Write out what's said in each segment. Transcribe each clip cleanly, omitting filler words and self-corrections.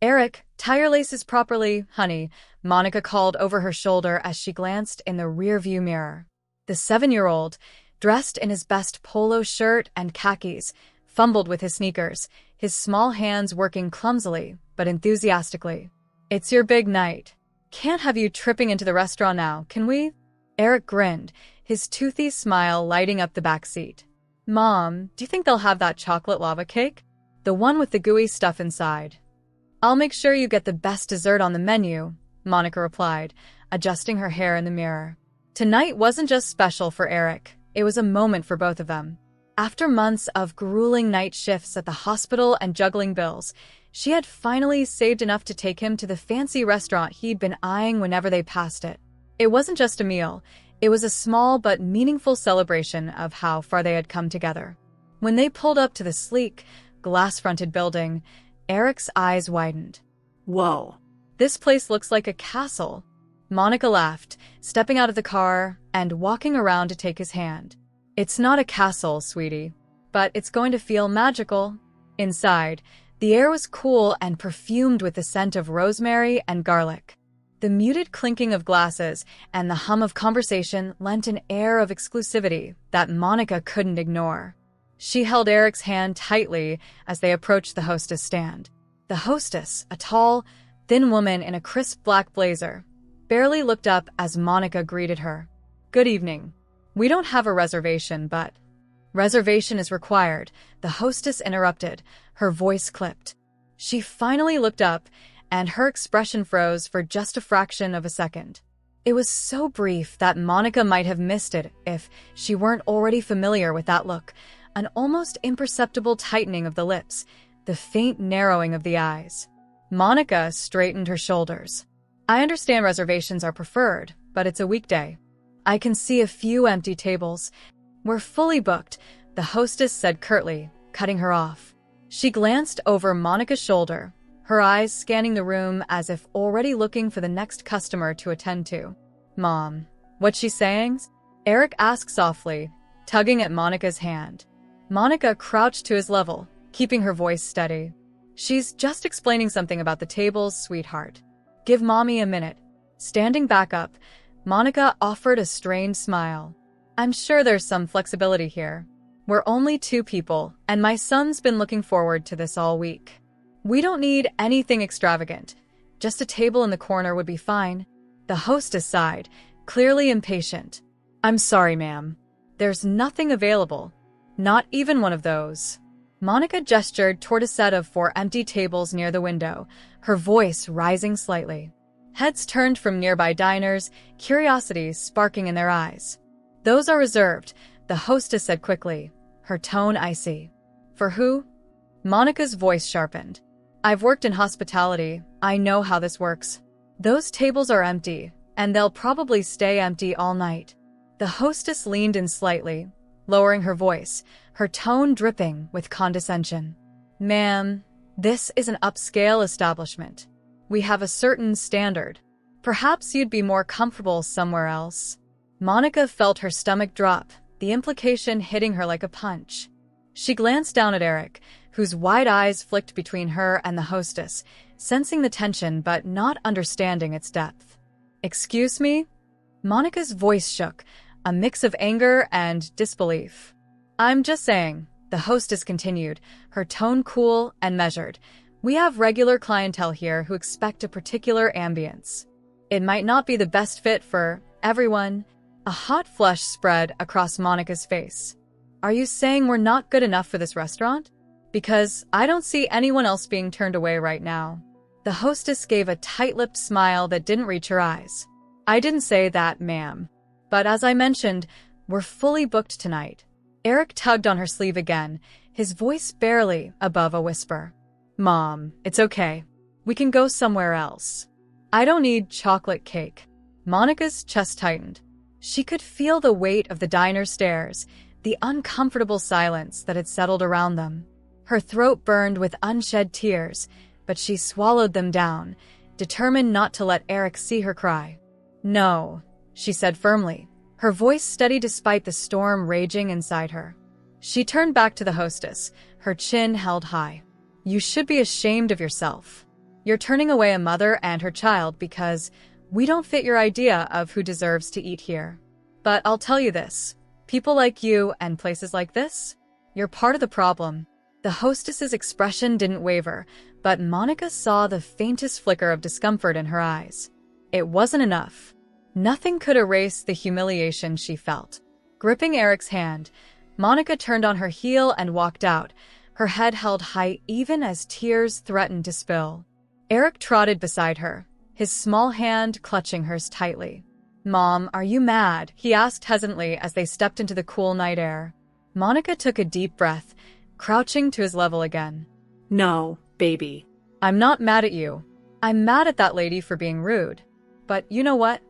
Eric, tie your laces properly, honey, Monica called over her shoulder as she glanced in the rearview mirror. The 7-year-old, dressed in his best polo shirt and khakis, fumbled with his sneakers, his small hands working clumsily but enthusiastically. It's your big night. Can't have you tripping into the restaurant now, can we? Eric grinned, his toothy smile lighting up the back seat. Mom, do you think they'll have that chocolate lava cake? The one with the gooey stuff inside. I'll make sure you get the best dessert on the menu, Monica replied, adjusting her hair in the mirror. Tonight wasn't just special for Eric, it was a moment for both of them. After months of grueling night shifts at the hospital and juggling bills, she had finally saved enough to take him to the fancy restaurant he'd been eyeing whenever they passed it. It wasn't just a meal, it was a small but meaningful celebration of how far they had come together. When they pulled up to the sleek, glass-fronted building, Eric's eyes widened. Whoa. This place looks like a castle. Monica laughed, stepping out of the car and walking around to take his hand. It's not a castle, sweetie, but it's going to feel magical. Inside, the air was cool and perfumed with the scent of rosemary and garlic. The muted clinking of glasses and the hum of conversation lent an air of exclusivity that Monica couldn't ignore. She held Eric's hand tightly as they approached the hostess stand. The hostess, a tall, thin woman in a crisp black blazer, barely looked up as Monica greeted her. Good evening. We don't have a reservation, but... Reservation is required, the hostess interrupted, her voice clipped. She finally looked up, and her expression froze for just a fraction of a second. It was so brief that Monica might have missed it if she weren't already familiar with that look, an almost imperceptible tightening of the lips, the faint narrowing of the eyes. Monica straightened her shoulders. I understand reservations are preferred, but it's a weekday. I can see a few empty tables. We're fully booked, the hostess said curtly, cutting her off. She glanced over Monica's shoulder, her eyes scanning the room as if already looking for the next customer to attend to. Mom, what's she saying? Eric asked softly, tugging at Monica's hand. Monica crouched to his level, keeping her voice steady. She's just explaining something about the tables, sweetheart. Give Mommy a minute. Standing back up, Monica offered a strained smile. I'm sure there's some flexibility here. We're only 2 people, and my son's been looking forward to this all week. We don't need anything extravagant. Just a table in the corner would be fine. The hostess sighed, clearly impatient. I'm sorry, ma'am. There's nothing available. Not even one of those. Monica gestured toward a set of 4 empty tables near the window, her voice rising slightly. Heads turned from nearby diners, curiosity sparking in their eyes. Those are reserved, the hostess said quickly, her tone icy. For who? Monica's voice sharpened. I've worked in hospitality. I know how this works. Those tables are empty, and they'll probably stay empty all night. The hostess leaned in slightly, lowering her voice, her tone dripping with condescension. Ma'am, this is an upscale establishment. We have a certain standard. Perhaps you'd be more comfortable somewhere else. Monica felt her stomach drop, the implication hitting her like a punch. She glanced down at Eric, whose wide eyes flicked between her and the hostess, sensing the tension but not understanding its depth. Excuse me? Monica's voice shook, a mix of anger and disbelief. I'm just saying, the hostess continued, her tone cool and measured. We have regular clientele here who expect a particular ambience. It might not be the best fit for everyone. A hot flush spread across Monica's face. Are you saying we're not good enough for this restaurant? Because I don't see anyone else being turned away right now. The hostess gave a tight-lipped smile that didn't reach her eyes. I didn't say that, ma'am. But as I mentioned, we're fully booked tonight. Eric tugged on her sleeve again, his voice barely above a whisper. Mom, it's okay. We can go somewhere else. I don't need chocolate cake. Monica's chest tightened. She could feel the weight of the diner's stairs, the uncomfortable silence that had settled around them. Her throat burned with unshed tears, but she swallowed them down, determined not to let Eric see her cry. No, she said firmly, her voice steady despite the storm raging inside her. She turned back to the hostess, her chin held high. You should be ashamed of yourself. You're turning away a mother and her child because we don't fit your idea of who deserves to eat here. But I'll tell you this, people like you and places like this, you're part of the problem. The hostess's expression didn't waver, but Monica saw the faintest flicker of discomfort in her eyes. It wasn't enough. Nothing could erase the humiliation she felt. Gripping Eric's hand, Monica turned on her heel and walked out, her head held high even as tears threatened to spill. Eric trotted beside her, his small hand clutching hers tightly. "Mom, are you mad?" he asked hesitantly as they stepped into the cool night air. Monica took a deep breath, crouching to his level again. "No, baby. I'm not mad at you. I'm mad at that lady for being rude. But you know what?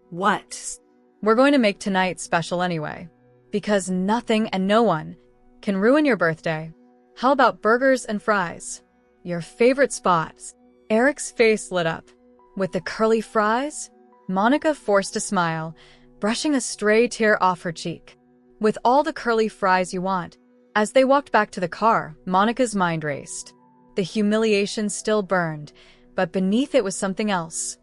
What?" We're going to make tonight special anyway. Because nothing and no one can ruin your birthday. How about burgers and fries? Your favorite spots. Eric's face lit up. With the curly fries? Monica forced a smile, brushing a stray tear off her cheek. With all the curly fries you want. As they walked back to the car, Monica's mind raced. The humiliation still burned, but beneath it was something else.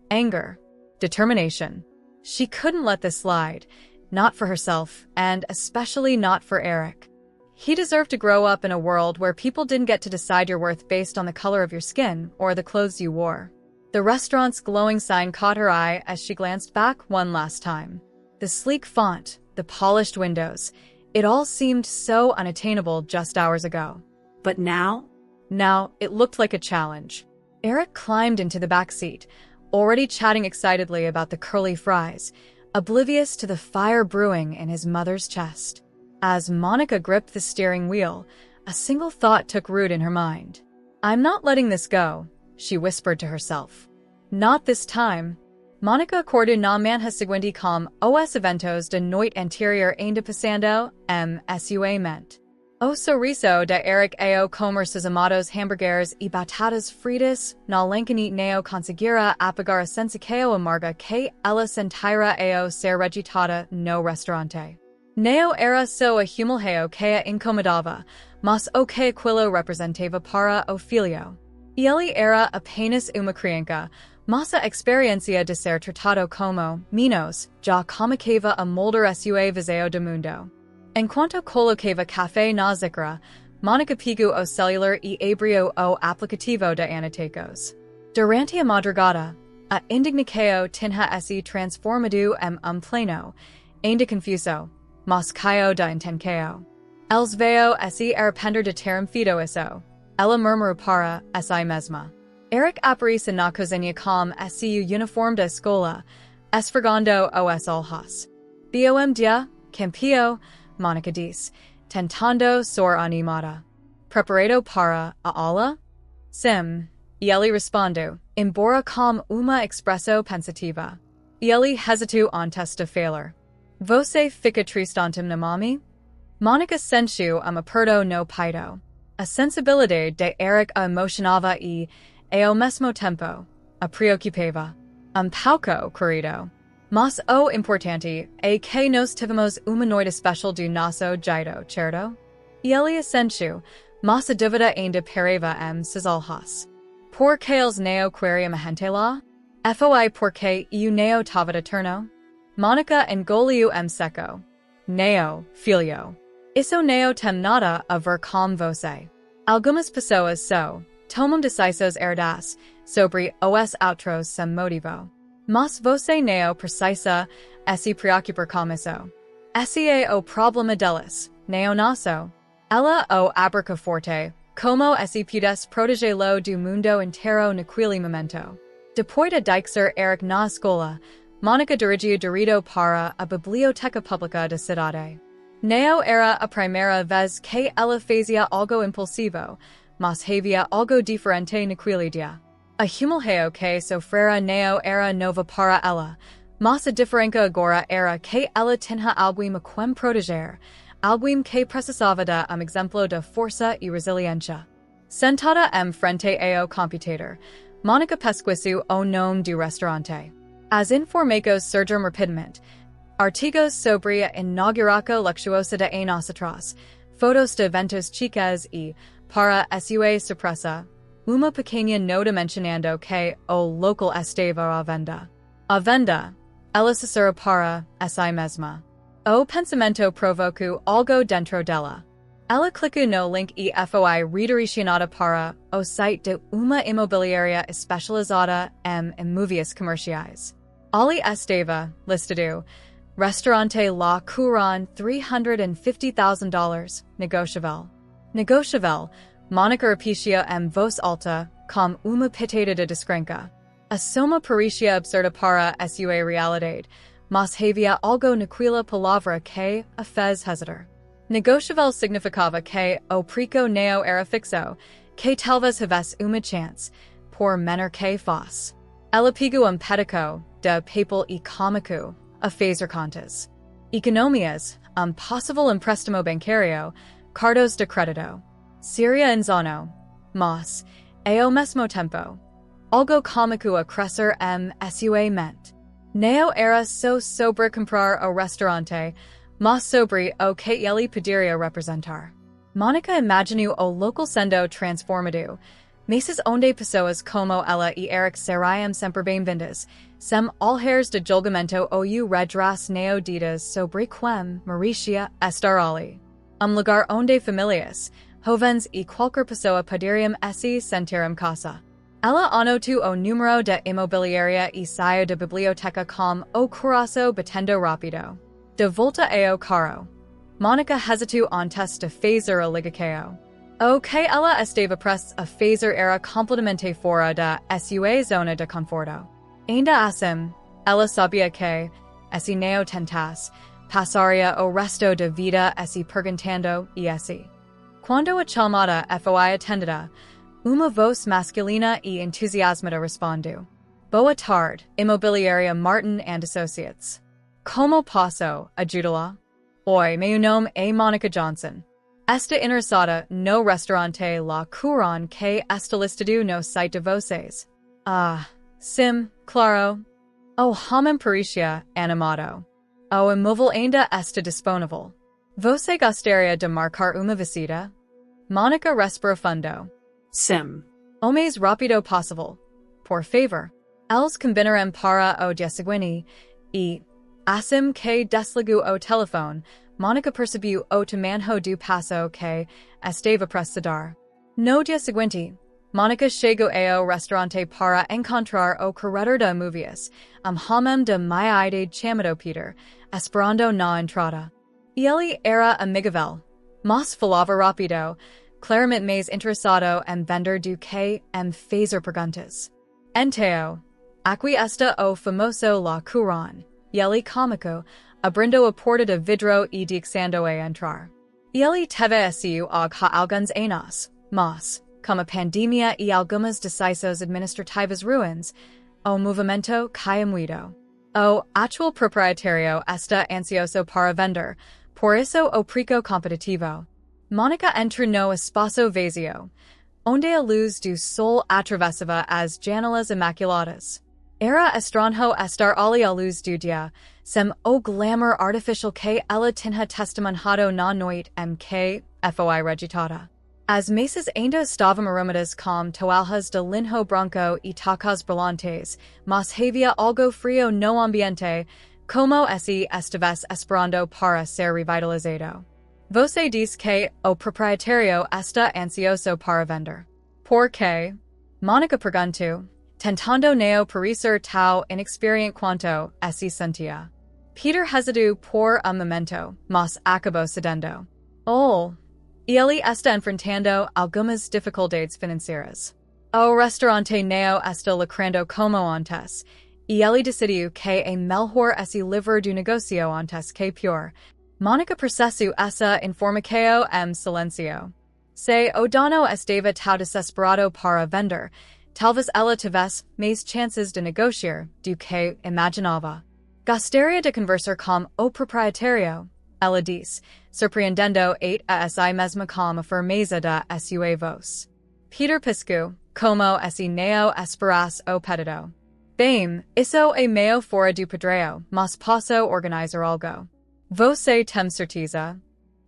Anger. Determination. She couldn't let this slide. Not for herself, and especially not for Eric. He deserved to grow up in a world where people didn't get to decide your worth based on the color of your skin or the clothes you wore. The restaurant's glowing sign caught her eye as she glanced back one last time. The sleek font, the polished windows, it all seemed so unattainable just hours ago. But now? Now, it looked like a challenge. Eric climbed into the back seat, already chatting excitedly about the curly fries, oblivious to the fire brewing in his mother's chest. As Monica gripped the steering wheel, a single thought took root in her mind. "I'm not letting this go," she whispered to herself. "Not this time." Monica acordou na manhã seguinte com os eventos de noite anterior ainda passando, sua mente. O sorriso de Eric ao comer seus amados hambúrgueres e batatas fritas na lancanite neo conseguira apagar a sensação amarga que ela sentira ao ser regitada no restaurante. Neo era só a humilhao que a incomodava, mas o que aquilo representava para o filho. Ele era apenas uma criança, mas a experiência de ser tratado como menos já comunicava a moldar sua visão do mundo. Enquanto colocava café na xícara, Monica pegou o celular e abriu o aplicativo de anotacos. Durante a madrugada, a indignação tinha se transformado em pleno, ainda confuso, mas caio da intenção. Els veio se arrepender de terem feito isso. Ela murmurou para si mesma. Eric aparece na cozinha com seu uniforme de escola, esfregando os olhos. Bom dia, campeão, Monica disse, tentando sor animada. Preparado para a aula? Sim, ele respondeu, embora com uma expressão pensativa. Ele hesitou antes de falar. Você fica tristante na mami? Monica sentiu aperto no peito. A sensibilidade de Eric a emocionava e, ao mesmo tempo, a preocupava. Pouco, querido. Mas o importante é que nós tivemos uma noite especial do nosso jeito, certo? Ele assentiu, mas a dúvida ainda pairava seus olhos. Por que eles não queriam a gente lá? Foi porque eu não estava de turno? Monica engoliu seco. Não, filho. Isso não tem nada a ver com você. Algumas pessoas só tomam decisões erradas sobre os outros sem motivo. Mas você não precisa se preocupar com isso. Esse é o problema deles, não nosso. Ela o abrica forte, como se pudesse protegê-lo do mundo inteiro naquele momento. Depois de deixar Eric na escola, Monica dirigiu direito para a biblioteca pública da cidade. Não era a primeira vez que ela fazia algo impulsivo, mas havia algo diferente naquele dia. A humilhao que sofrera não era nova para ela, mas a diferença agora era que ela tinha alguém a quem proteger, alguém que precisava de exemplo de força e resiliência. Sentada frente ao computador, Monica pesquisou o nome do restaurante. As informações surgiram rapidamente. Artigos sobre a inauguração luxuosa de anos atrás, fotos de eventos chicas e, para sua surpresa, uma pequeña no dimensionando que o local estava à venda. À venda, ela se será para si mesma. O pensamento provoco algo dentro dela. Ela clica no link e foi redirecionada para o site de uma imobiliária especializada em imóveis comerciais. Ali estava listado Restaurante La Couronne $350,000, negociável. Negociável, Monica aprecia em voz alta, com uma pitada de descrenca. A soma parecia absurda para sua realidade, mas havia algo naquela palavra que a fez hesitar. Negociável significava que o preço não era fixo, que talvez houvesse uma chance, por menor que fosse. Ela pegou pedico de papel e cômico a fazer contas. Economias, possível empréstimo bancário, cardos de crédito. Seria insano, mas, ao mesmo tempo, algo cômico a crescer sua mente. Não era só sobre comprar o restaurante, mas sobre o que ele poderia representar. Monica imaginou o local sendo transformado, mesas onde pessoas como ela e Eric seriam sempre bem-vindas, sem alheres de julgamento ou redras neoditas sobre quem merecia estar ali. Lugar onde famílias, jovens e qualquer pessoa poderiam se sentir em casa. Ela anotou o número de imobiliária e saiu da biblioteca com o coração batendo rápido. De volta ao carro, Monica hesitou antes de fazer a ligação. O que ela estava prestes a fazer era completamente fora da sua zona de conforto. Ainda assim, ela sabia que, se não tentasse, passaria o resto da vida se perguntando se. Quando a chamada foi atendida, uma voz masculina e entusiasmada respondeu. Boa tarde, Imobiliária Martin and Associates. Como posso ajudá-la? Oi, meu nome é Monica Johnson. Esta interessada no restaurante La Couronne que está listado no site de vocês. Sim, claro. O homem parecia animado. O imóvel ainda está disponível. Você gostaria de marcar uma visita? Monica respirou fundo. Sim. O mais rápido possível. Por favor. Eles combinarão para o dia seguinte e, assim que desligou o telefone, Monica percebeu o tamanho do passo que estava prestes a dar. No dia seguinte, Monica chegou ao restaurante para encontrar o corredor de movies, homem de meia idade chamado Peter, esperando na entrada. Ele era amigável, mas falava rápido, claramente mais interessado em vender do que em fazer perguntas. Então, aqui está o famoso La Couronne, ele cômico, abrindo a porta de vidro e dixando a entrar. Ele teve sido há alguns anos, mas, como a pandemia e algumas decisões administrativas ruins, o movimento caiu muito. O atual proprietário está ansioso para vender, por isso o preço competitivo. Monica entrou no espaço vazio, onde a luz do sol atravessava as janelas imaculadas. Era estranho estar ali à luz do dia, sem o glamour artificial que ela tinha testemunhado na noite em que foi rejeitada. As mesas ainda estavam arrumadas com toalhas de linho branco e tacas brilhantes, mas havia algo frio no ambiente, como se estivesse esperando para ser revitalizado. Você diz que o proprietário está ansioso para vender. Por quê? Monica perguntou, tentando não parecer tão inexperiente quanto se sentia. Peter hesitou por momento, mas acabou cedendo. Ele está enfrentando algumas dificuldades financeiras. O restaurante não está lucrando como antes, e ele decidiu que é melhor se livrar do negócio antes que pior. Monica processou essa informação em silêncio. Se o dono estava tão desesperado para vender, talvez ela tivesse mais chances de negociar do que imaginava. Gostaria de conversar com o proprietário, ela disse, surpreendendo a si mesma com a firmeza da sua voz. Peter piscou, como se não esperasse o pedido. Bem, isso é meio fora do padrão, mas posso organizar algo. Você tem certeza?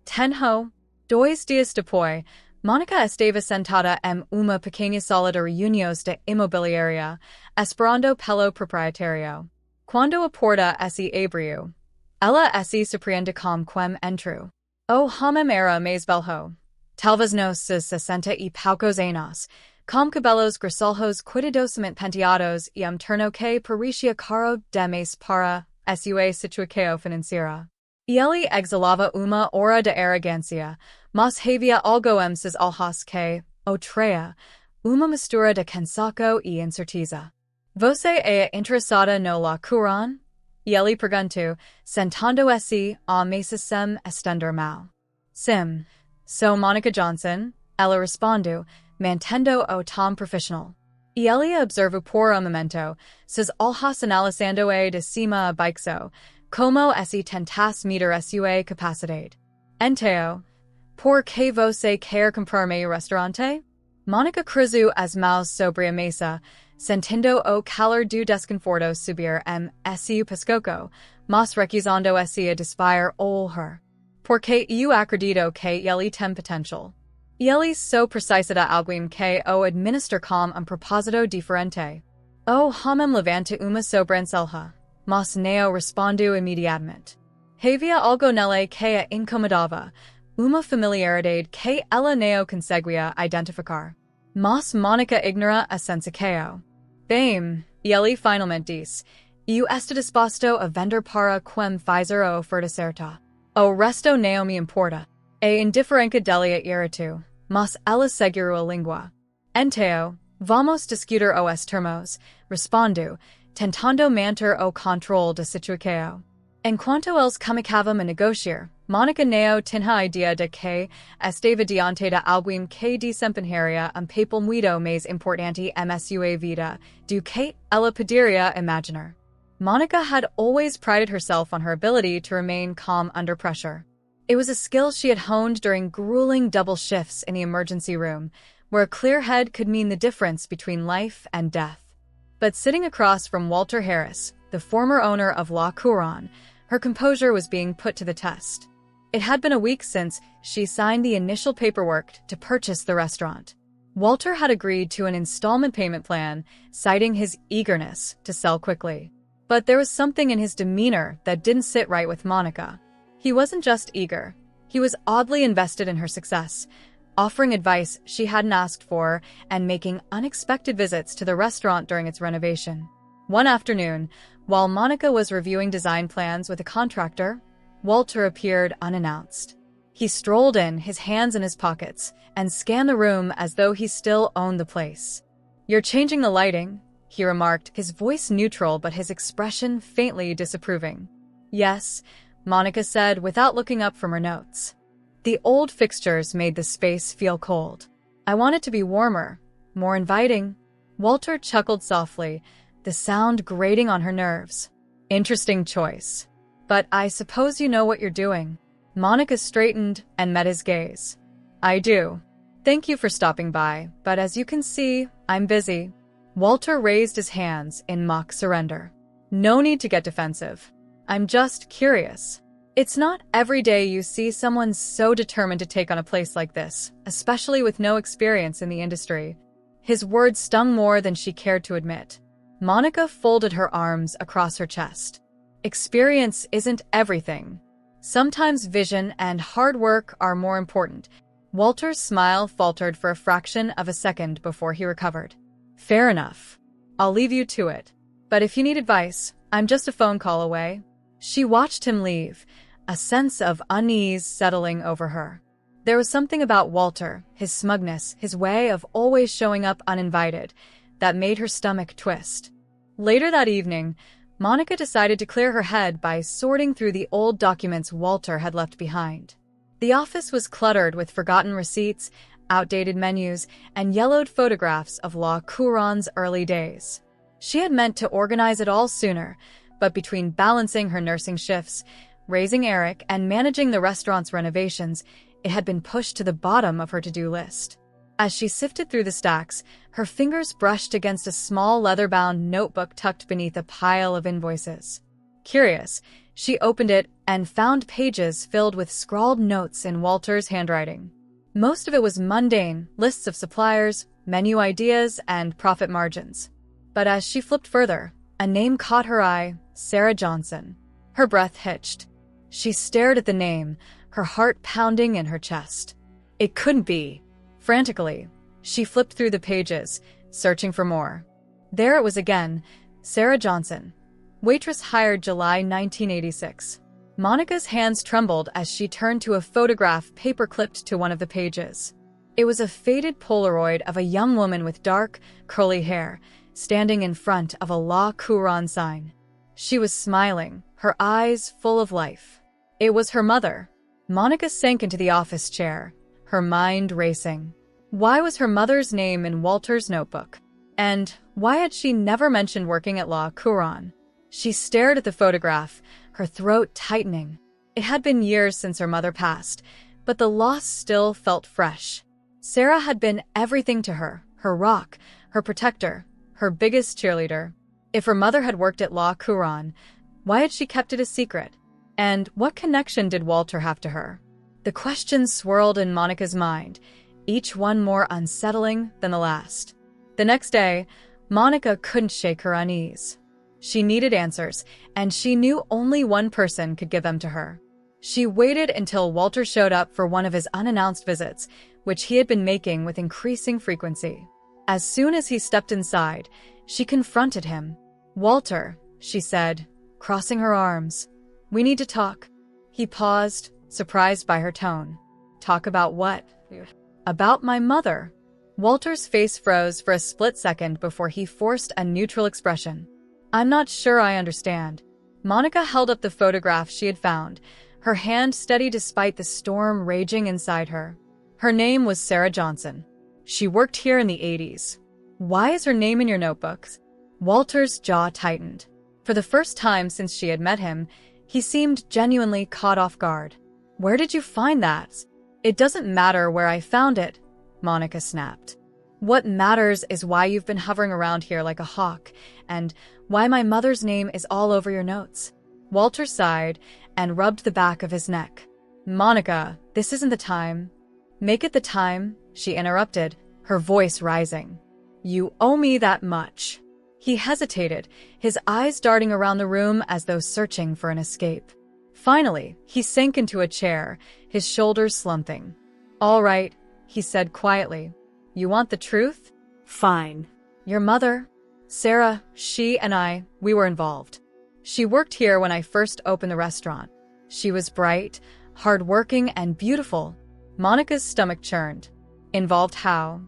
Tenho. 2 dias depois, Mónica esteve sentada en uma pequeña sala de reuniões de imobiliaria, esperando pelo proprietario. Quando a porta se abriu, ela se surpreende com quem entrou. O homem era mais velho, talvez nos 60 e poucos anos, com cabelos grisalhos cuidadosamente penteados e terno que parecia caro demais para sua situação financeira. E ele exalava uma aura de arrogância, mas havia algo em seus olhos que o traía, uma mistura de cansaço e incerteza. Você é interessada no La Couronne? E ele perguntou, sentando-se à mesa sem estender mão. Sim, sou Monica Johnson, ela respondeu, mantendo o tom profissional. E ele observou por um momento, seus olhos analisando-a de cima a baixo, como se tentasse medir sua capacidade. Então, por que você quer comprar meu restaurante? Monica cruzou as mãos sobre a mesa, sentindo o calor do desconforto subir seu pescoço, mas recusando a desviar olhar. Porque eu acredito que ele tem potencial. E ele só precisa de alguém que o administre com propósito diferente. O homem levanta uma sobrancelha, mas não respondeu imediatamente. Havia algo nele que a incomodava, uma familiaridade que ela não conseguia identificar. Mas Monica ignora a sensação. Bem, e ele finalmente disse, eu estou disposto a vender para quem fizer a oferta certa. O resto não me importa. A indiferença dele irritou, mas ela segurou a língua. Então, vamos discutir os termos, respondeu, tentando manter o controle da situação. Enquanto eles começavam a negociar, Monica não tinha ideia de que estava diante de alguém que desempenharia papel muito mais importante em sua vida do que ela poderia imaginar. Monica had always prided herself on her ability to remain calm under pressure. It was a skill she had honed during grueling double shifts in the emergency room, where a clear head could mean the difference between life and death. But sitting across from Walter Harris, the former owner of La Couronne, her composure was being put to the test. It had been a week since she signed the initial paperwork to purchase the restaurant. Walter had agreed to an installment payment plan, citing his eagerness to sell quickly. But there was something in his demeanor that didn't sit right with Monica. He wasn't just eager. He was oddly invested in her success, offering advice she hadn't asked for and making unexpected visits to the restaurant during its renovation. One afternoon, while Monica was reviewing design plans with a contractor, Walter appeared unannounced. He strolled in, his hands in his pockets, and scanned the room as though he still owned the place. "You're changing the lighting," he remarked, his voice neutral but his expression faintly disapproving. "Yes," Monica said without looking up from her notes. The old fixtures made the space feel cold. "I want it to be warmer, more inviting." Walter chuckled softly, the sound grating on her nerves. "Interesting choice. But I suppose you know what you're doing." Monica straightened and met his gaze. "I do. Thank you for stopping by, but as you can see, I'm busy." Walter raised his hands in mock surrender. "No need to get defensive. I'm just curious. It's not every day you see someone so determined to take on a place like this, especially with no experience in the industry." His words stung more than she cared to admit. Monica folded her arms across her chest. Experience isn't everything. Sometimes vision and hard work are more important. Walter's smile faltered for a fraction of a second before he recovered. "Fair enough. I'll leave you to it. But if you need advice, I'm just a phone call away." She watched him leave, a sense of unease settling over her. There was something about Walter, his smugness, his way of always showing up uninvited, that made her stomach twist. Later that evening, Monica decided to clear her head by sorting through the old documents Walter had left behind. The office was cluttered with forgotten receipts, outdated menus, and yellowed photographs of La Couronne's early days. She had meant to organize it all sooner, but between balancing her nursing shifts, raising Eric, and managing the restaurant's renovations, it had been pushed to the bottom of her to-do list. As she sifted through the stacks, her fingers brushed against a small leather-bound notebook tucked beneath a pile of invoices. Curious, she opened it and found pages filled with scrawled notes in Walter's handwriting. Most of it was mundane, lists of suppliers, menu ideas, and profit margins. But as she flipped further, a name caught her eye: Sarah Johnson. Her breath hitched. She stared at the name, her heart pounding in her chest. It couldn't be. Frantically, she flipped through the pages, searching for more. There it was again: Sarah Johnson, waitress hired July 1986. Monica's hands trembled as she turned to a photograph paper-clipped to one of the pages. It was a faded Polaroid of a young woman with dark, curly hair, standing in front of a La Couronne sign. She was smiling, her eyes full of life. It was her mother. Monica sank into the office chair, her mind racing. Why was her mother's name in Walter's notebook? And why had she never mentioned working at La Couronne? She stared at the photograph, her throat tightening. It had been years since her mother passed, but the loss still felt fresh. Sarah had been everything to her: her rock, her protector, her biggest cheerleader. If her mother had worked at La Couronne, why had she kept it a secret? And what connection did Walter have to her? The questions swirled in Monica's mind, each one more unsettling than the last. The next day, Monica couldn't shake her unease. She needed answers, and she knew only one person could give them to her. She waited until Walter showed up for one of his unannounced visits, which he had been making with increasing frequency. As soon as he stepped inside, she confronted him. "Walter," she said, crossing her arms, "we need to talk." He paused, surprised by her tone. "Talk about what?" "About my mother." Walter's face froze for a split second before he forced a neutral expression. "I'm not sure I understand." Monica held up the photograph she had found, her hand steady despite the storm raging inside her. Her name was Sarah Johnson. She worked here in the 80s. "Why is her name in your notebooks?" Walter's jaw tightened. For the first time since she had met him, he seemed genuinely caught off guard. "Where did you find that?" "It doesn't matter where I found it," Monica snapped. "What matters is why you've been hovering around here like a hawk, and why my mother's name is all over your notes." Walter sighed and rubbed the back of his neck. "Monica, this isn't the time." "Make it the time," she interrupted, her voice rising. "You owe me that much." He hesitated, his eyes darting around the room as though searching for an escape. Finally, he sank into a chair, his shoulders slumping. "All right," he said quietly. "You want the truth?" Fine. "Your mother, Sarah, she and we were involved. She worked here when I first opened the restaurant. She was bright, hardworking, and beautiful." Monica's stomach churned. "Involved how?"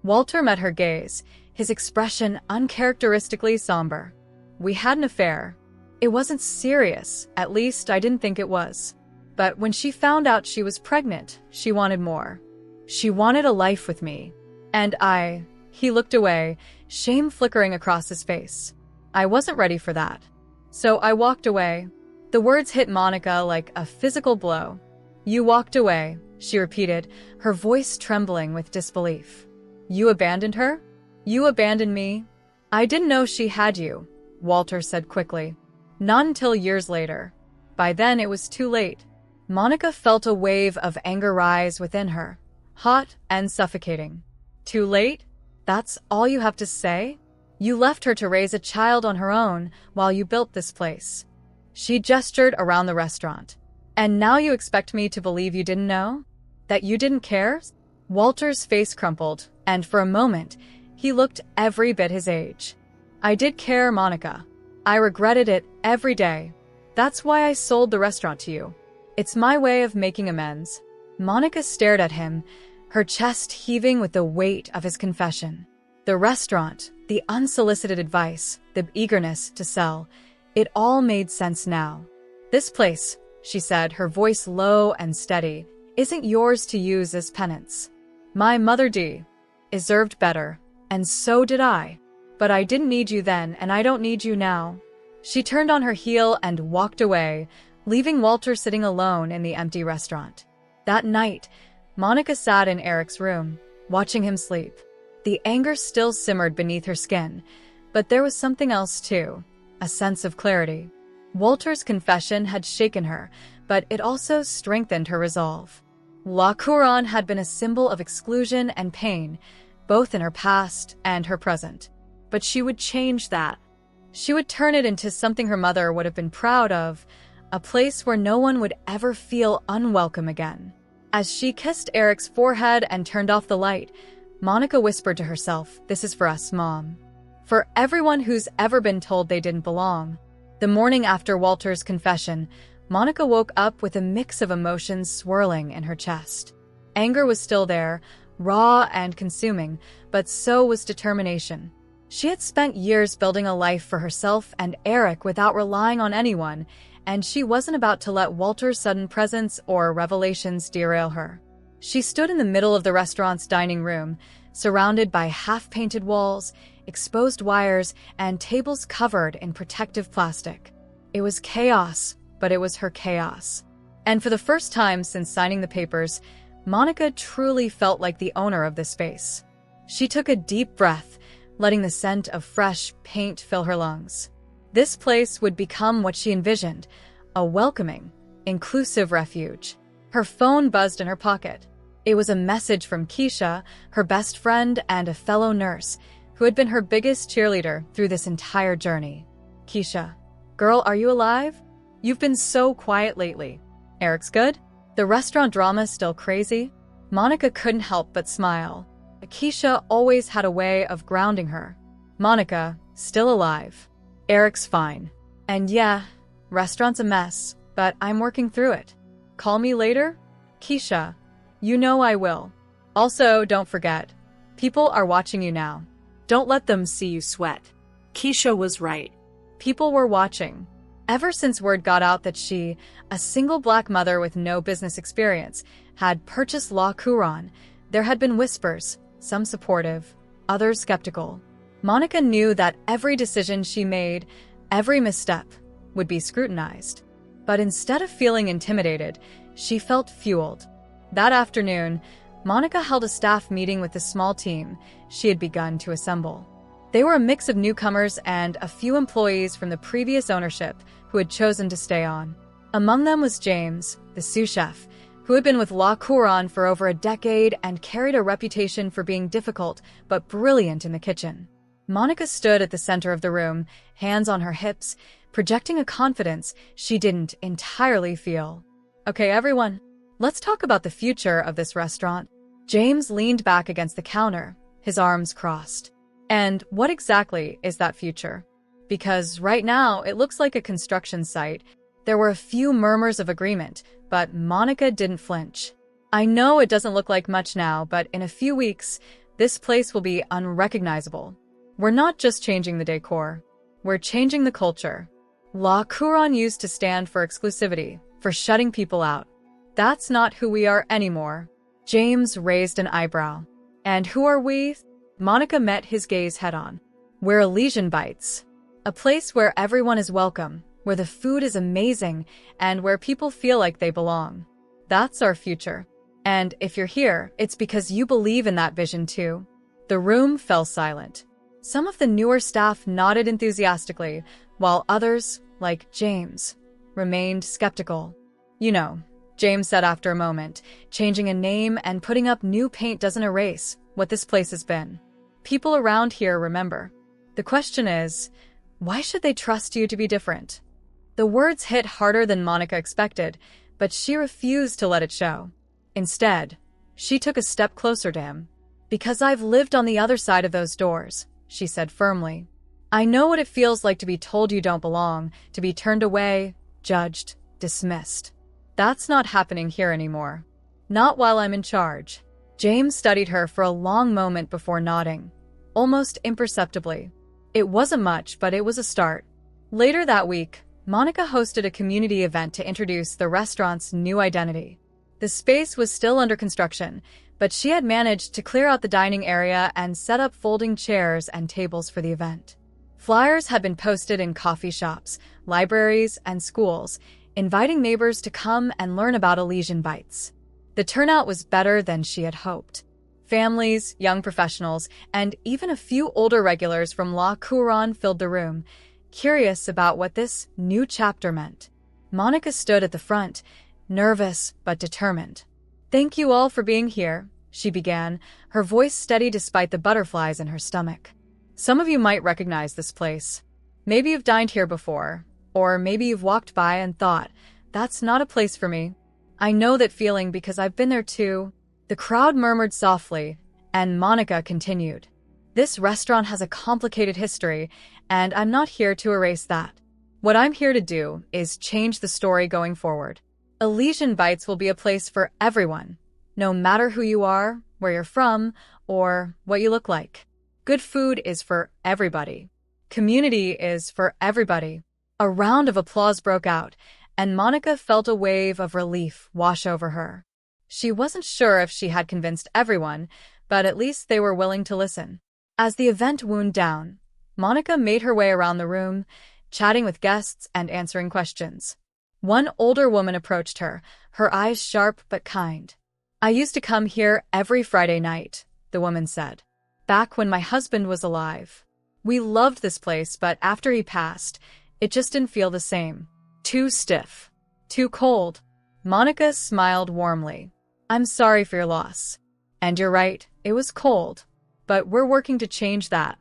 Walter met her gaze, his expression uncharacteristically somber. "We had an affair. It wasn't serious, at least I didn't think it was. But when she found out she was pregnant, she wanted more. She wanted a life with me. And He looked away, shame flickering across his face. "I wasn't ready for that. So I walked away." The words hit Monica like a physical blow. "You walked away," she repeated, her voice trembling with disbelief. "You abandoned her? You abandoned me?" "I didn't know she had you," Walter said quickly. "Not until years later. By then it was too late." Monica felt a wave of anger rise within her, hot and suffocating. "Too late? That's all you have to say? You left her to raise a child on her own while you built this place." She gestured around the restaurant. "And now you expect me to believe you didn't know? That you didn't care?" Walter's face crumpled, and for a moment, he looked every bit his age. "I did care, Monica. I regretted it every day. That's why I sold the restaurant to you. It's my way of making amends." Monica stared at him, her chest heaving with the weight of his confession. The restaurant, the unsolicited advice, the eagerness to sell, it all made sense now. "This place," she said, her voice low and steady, "isn't yours to use as penance. My mother deserved better, and so did I. But I didn't need you then, and I don't need you now." She turned on her heel and walked away, leaving Walter sitting alone in the empty restaurant. That night, Monica sat in Eric's room, watching him sleep. The anger still simmered beneath her skin, but there was something else too, a sense of clarity. Walter's confession had shaken her, but it also strengthened her resolve. La Couronne had been a symbol of exclusion and pain, both in her past and her present. But she would change that. She would turn it into something her mother would have been proud of, a place where no one would ever feel unwelcome again. As she kissed Eric's forehead and turned off the light, Monica whispered to herself, "This is for us, Mom." For everyone who's ever been told they didn't belong. The morning after Walter's confession, Monica woke up with a mix of emotions swirling in her chest. Anger was still there, raw and consuming, but so was determination. She had spent years building a life for herself and Eric without relying on anyone, and she wasn't about to let Walter's sudden presence or revelations derail her. She stood in the middle of the restaurant's dining room, surrounded by half-painted walls, exposed wires, and tables covered in protective plastic. It was chaos, but it was her chaos. And for the first time since signing the papers, Monica truly felt like the owner of this space. She took a deep breath, letting the scent of fresh paint fill her lungs. This place would become what she envisioned, a welcoming, inclusive refuge. Her phone buzzed in her pocket. It was a message from Keisha, her best friend and a fellow nurse, who had been her biggest cheerleader through this entire journey. "Keisha, girl, are you alive? You've been so quiet lately. Eric's good? The restaurant drama still crazy?" Monica couldn't help but smile. Keisha always had a way of grounding her. "Monica, still alive. Eric's fine. And yeah, restaurant's a mess, but I'm working through it. Call me later? Keisha, you know I will. Also, don't forget, people are watching you now. Don't let them see you sweat." Keisha was right. People were watching. Ever since word got out that she, a single black mother with no business experience, had purchased La Couronne, there had been whispers, some supportive, others skeptical. Monica knew that every decision she made, every misstep, would be scrutinized. But instead of feeling intimidated, she felt fueled. That afternoon, Monica held a staff meeting with the small team she had begun to assemble. They were a mix of newcomers and a few employees from the previous ownership who had chosen to stay on. Among them was James, the sous chef, who had been with La Couronne for over a decade and carried a reputation for being difficult but brilliant in the kitchen. Monica stood at the center of the room, hands on her hips, projecting a confidence she didn't entirely feel. "Okay, everyone, let's talk about the future of this restaurant." James leaned back against the counter, his arms crossed. "And what exactly is that future? Because right now, it looks like a construction site." There were a few murmurs of agreement, but Monica didn't flinch. "I know it doesn't look like much now, but in a few weeks, this place will be unrecognizable. We're not just changing the decor. We're changing the culture. La Couronne used to stand for exclusivity, for shutting people out. That's not who we are anymore." James raised an eyebrow. "And who are we?" Monica met his gaze head-on. "We're Elysian Bites. A place where everyone is welcome, where the food is amazing, and where people feel like they belong. That's our future. And if you're here, it's because you believe in that vision too." The room fell silent. Some of the newer staff nodded enthusiastically, while others, like James, remained skeptical. "You know," James said after a moment, "changing a name and putting up new paint doesn't erase what this place has been. People around here remember. The question is, why should they trust you to be different?" The words hit harder than Monica expected, but she refused to let it show. Instead, she took a step closer to him. "Because I've lived on the other side of those doors," she said firmly. "I know what it feels like to be told you don't belong, to be turned away, judged, dismissed. That's not happening here anymore. Not while I'm in charge." James studied her for a long moment before nodding, almost imperceptibly. It wasn't much, but it was a start. Later that week, Monica hosted a community event to introduce the restaurant's new identity. The space was still under construction, but she had managed to clear out the dining area and set up folding chairs and tables for the event. Flyers had been posted in coffee shops, libraries, and schools, inviting neighbors to come and learn about Elysian Bites. The turnout was better than she had hoped. Families, young professionals, and even a few older regulars from La Couronne filled the room, curious about what this new chapter meant. Monica stood at the front, nervous but determined. Thank you all for being here, she began, her voice steady despite the butterflies in her stomach. Some of you might recognize this place. Maybe you've dined here before, or maybe you've walked by and thought, that's not a place for me. I know that feeling because I've been there too. The crowd murmured softly, and Monica continued. This restaurant has a complicated history, and I'm not here to erase that. What I'm here to do is change the story going forward. Elysian Bites will be a place for everyone, no matter who you are, where you're from, or what you look like. Good food is for everybody. Community is for everybody. A round of applause broke out, and Monica felt a wave of relief wash over her. She wasn't sure if she had convinced everyone, but at least they were willing to listen. As the event wound down, Monica made her way around the room, chatting with guests and answering questions. One older woman approached her, her eyes sharp but kind. I used to come here every Friday night, the woman said. Back when my husband was alive. We loved this place, but after he passed, it just didn't feel the same. Too stiff. Too cold. Monica smiled warmly. I'm sorry for your loss. And you're right, it was cold. But we're working to change that.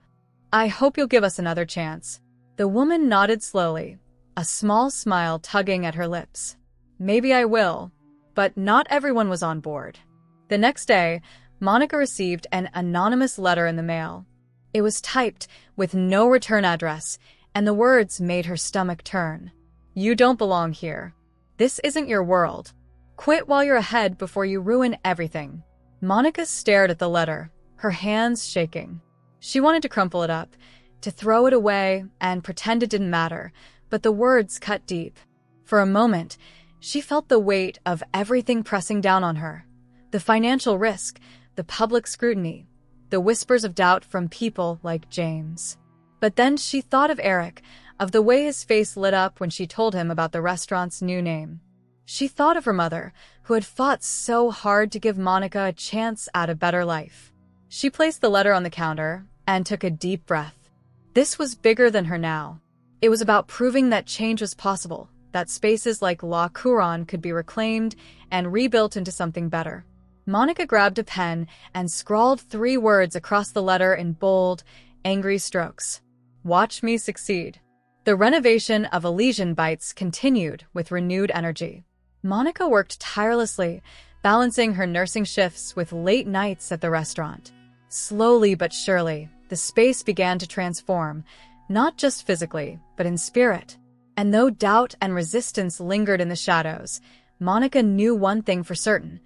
I hope you'll give us another chance. The woman nodded slowly, a small smile tugging at her lips. Maybe I will. But not everyone was on board. The next day, Monica received an anonymous letter in the mail. It was typed with no return address, and the words made her stomach turn. You don't belong here. This isn't your world. Quit while you're ahead before you ruin everything. Monica stared at the letter, her hands shaking. She wanted to crumple it up, to throw it away and pretend it didn't matter, but the words cut deep. For a moment, she felt the weight of everything pressing down on her. The financial risk, the public scrutiny, the whispers of doubt from people like James. But then she thought of Eric, of the way his face lit up when she told him about the restaurant's new name. She thought of her mother, who had fought so hard to give Monica a chance at a better life. She placed the letter on the counter and took a deep breath. This was bigger than her now. It was about proving that change was possible, that spaces like La Couronne could be reclaimed and rebuilt into something better. Monica grabbed a pen and scrawled 3 words across the letter in bold, angry strokes. Watch me succeed. The renovation of Elysian Bites continued with renewed energy. Monica worked tirelessly, balancing her nursing shifts with late nights at the restaurant. Slowly but surely, the space began to transform, not just physically, but in spirit. And though doubt and resistance lingered in the shadows, Monica knew one thing for certain.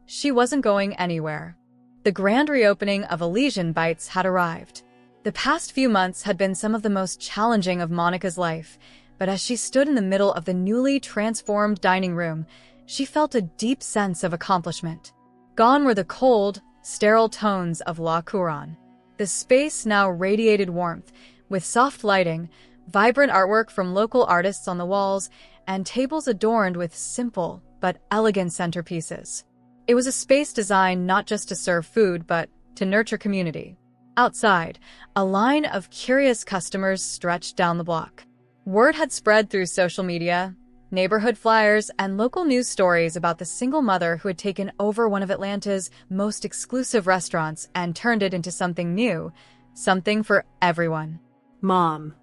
She wasn't going anywhere. The grand reopening of Elysian Bites had arrived. The past few months had been some of the most challenging of Monica's life, but as she stood in the middle of the newly transformed dining room, she felt a deep sense of accomplishment. Gone were the cold, sterile tones of La Couronne. The space now radiated warmth, with soft lighting, vibrant artwork from local artists on the walls, and tables adorned with simple but elegant centerpieces. It was a space designed not just to serve food, but to nurture community. Outside, a line of curious customers stretched down the block. Word had spread through social media, neighborhood flyers, and local news stories about the single mother who had taken over one of Atlanta's most exclusive restaurants and turned it into something new, something for everyone. Mom.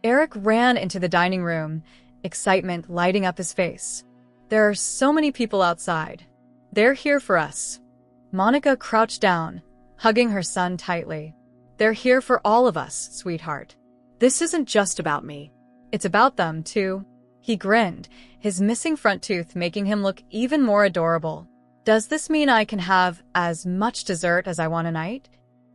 Eric ran into the dining room, excitement lighting up his face. There are so many people outside. They're here for us. Monica crouched down, hugging her son tightly. They're here for all of us, sweetheart. This isn't just about me. It's about them, too. He grinned, his missing front tooth making him look even more adorable. Does this mean I can have as much dessert as I want tonight?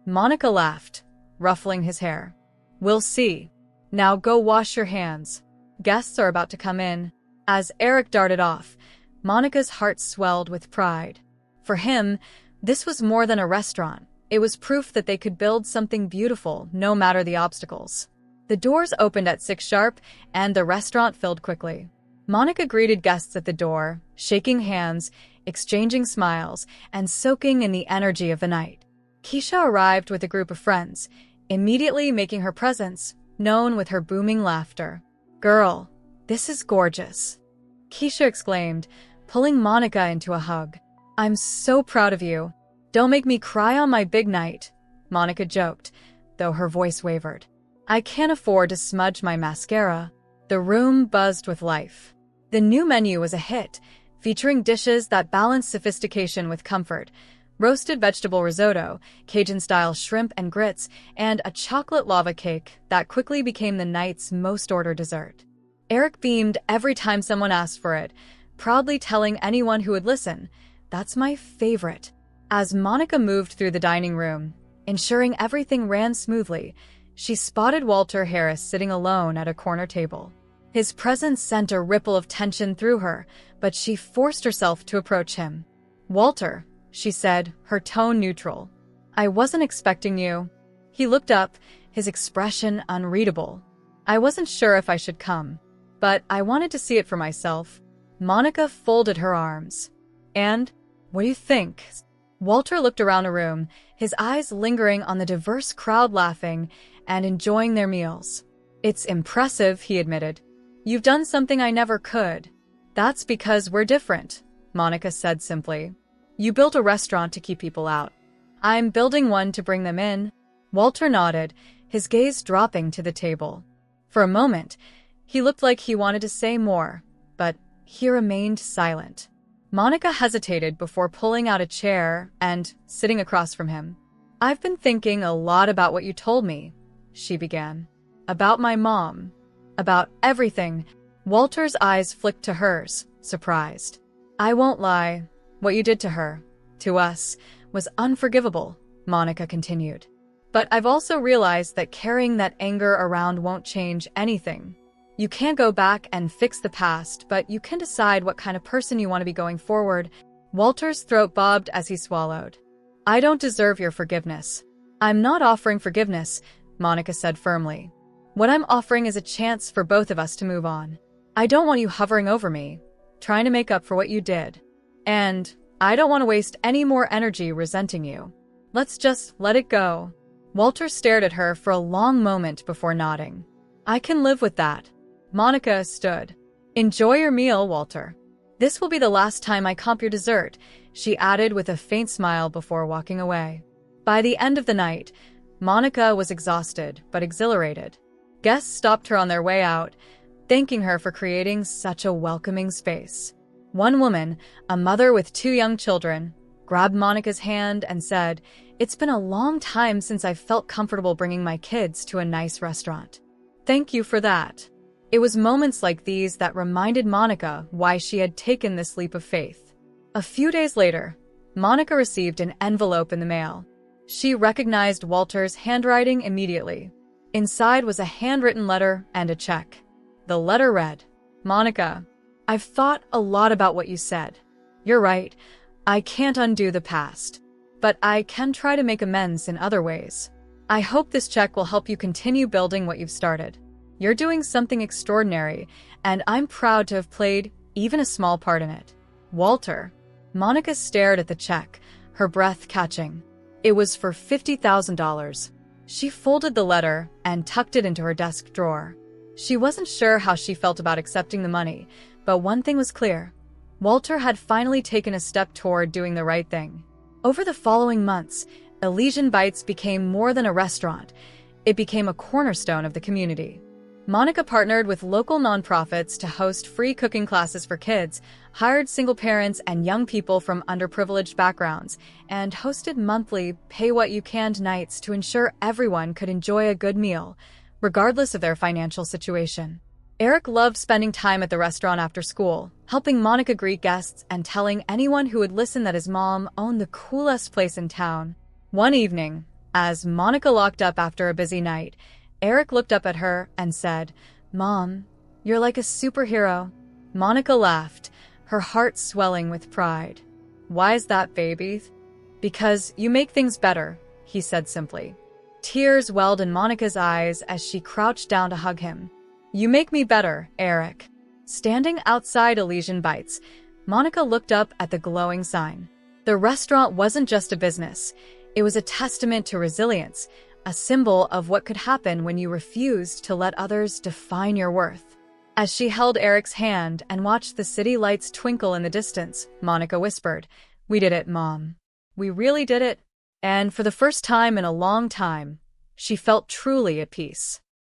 Monica laughed, ruffling his hair. We'll see. Now go wash your hands. Guests are about to come in. As Eric darted off, Monica's heart swelled with pride. For him, this was more than a restaurant. It was proof that they could build something beautiful, no matter the obstacles. The doors opened at 6 sharp, and the restaurant filled quickly. Monica greeted guests at the door, shaking hands, exchanging smiles, and soaking in the energy of the night. Keisha arrived with a group of friends, immediately making her presence known with her booming laughter. Girl, this is gorgeous, Keisha exclaimed, pulling Monica into a hug. "I'm so proud of you. Don't make me cry on my big night," Monica joked, though her voice wavered. "I can't afford to smudge my mascara." The room buzzed with life. The new menu was a hit, featuring dishes that balanced sophistication with comfort: roasted vegetable risotto, Cajun-style shrimp and grits, and a chocolate lava cake that quickly became the night's most ordered dessert. Eric beamed every time someone asked for it, proudly telling anyone who would listen, "That's my favorite." As Monica moved through the dining room, ensuring everything ran smoothly, she spotted Walter Harris sitting alone at a corner table. His presence sent a ripple of tension through her, but she forced herself to approach him. "Walter," she said, her tone neutral. "I wasn't expecting you." He looked up, his expression unreadable. "I wasn't sure if I should come, but I wanted to see it for myself." Monica folded her arms. "And? What do you think?" Walter looked around the room, his eyes lingering on the diverse crowd laughing and enjoying their meals. "It's impressive," he admitted. "You've done something I never could." "That's because we're different," Monica said simply. "You built a restaurant to keep people out. I'm building one to bring them in." Walter nodded, his gaze dropping to the table. For a moment, he looked like he wanted to say more, but he remained silent. Monica hesitated before pulling out a chair and sitting across from him. "I've been thinking a lot about what you told me," she began. "About my mom. About everything." Walter's eyes flicked to hers, surprised. "I won't lie. What you did to her, to us, was unforgivable," Monica continued. "But I've also realized that carrying that anger around won't change anything. You can't go back and fix the past, but you can decide what kind of person you want to be going forward." Walter's throat bobbed as he swallowed. "I don't deserve your forgiveness." "I'm not offering forgiveness," Monica said firmly. "What I'm offering is a chance for both of us to move on. I don't want you hovering over me, trying to make up for what you did. And I don't want to waste any more energy resenting you. Let's just let it go." Walter stared at her for a long moment before nodding. "I can live with that." Monica stood. "Enjoy your meal, Walter. This will be the last time I comp your dessert," she added with a faint smile before walking away. By the end of the night, Monica was exhausted but exhilarated. Guests stopped her on their way out, thanking her for creating such a welcoming space. One woman, a mother with 2 young children, grabbed Monica's hand and said, "It's been a long time since I've felt comfortable bringing my kids to a nice restaurant. Thank you for that." It was moments like these that reminded Monica why she had taken this leap of faith. A few days later, Monica received an envelope in the mail. She recognized Walter's handwriting immediately. Inside was a handwritten letter and a check. The letter read, "Monica, I've thought a lot about what you said. You're right, I can't undo the past, but I can try to make amends in other ways. I hope this check will help you continue building what you've started. You're doing something extraordinary, and I'm proud to have played even a small part in it. Walter." Monica stared at the check, her breath catching. It was for $50,000. She folded the letter and tucked it into her desk drawer. She wasn't sure how she felt about accepting the money, but one thing was clear. Walter had finally taken a step toward doing the right thing. Over the following months, Elysian Bites became more than a restaurant. It became a cornerstone of the community. Monica partnered with local nonprofits to host free cooking classes for kids, hired single parents and young people from underprivileged backgrounds, and hosted monthly pay-what-you-can nights to ensure everyone could enjoy a good meal, regardless of their financial situation. Eric loved spending time at the restaurant after school, helping Monica greet guests and telling anyone who would listen that his mom owned the coolest place in town. One evening, as Monica locked up after a busy night, Eric looked up at her and said, "Mom, you're like a superhero." Monica laughed, her heart swelling with pride. "Why is that, baby?" "Because you make things better," he said simply. Tears welled in Monica's eyes as she crouched down to hug him. "You make me better, Eric." Standing outside Elysian Bites, Monica looked up at the glowing sign. The restaurant wasn't just a business. It was a testament to resilience, a symbol of what could happen when you refused to let others define your worth. As she held Eric's hand and watched the city lights twinkle in the distance, Monica whispered, "We did it, Mom. We really did it." And for the first time in a long time, she felt truly at peace.